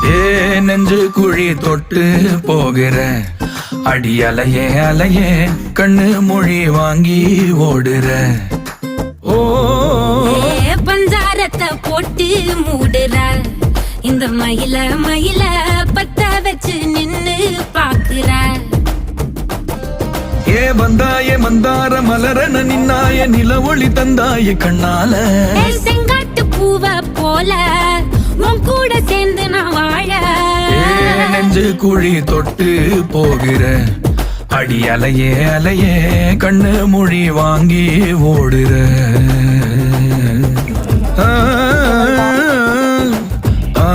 ஏ நெஞ்சு குழி தொட்டு போகிற அடி அலையே அலையே கண்ணு மொழி வாங்கி ஓடுற. ஓ பஞ்சாரத்தை போட்டு மூடுற இந்த மயில மயில பத்த வச்சு நின்னு பாக்குற. ஏ வந்தாய மந்தார மலரன நின்னாய நில ஒளி தந்தாய கண்ணால. செங்காட்டு பூவ போல உன் கூட சேர்ந்து நான் வாழ. நெஞ்சு குழி தொட்டு போகிற அடி அலையே அலையே கண்ணு மொழி வாங்கி ஓடுற. ஆ ஆ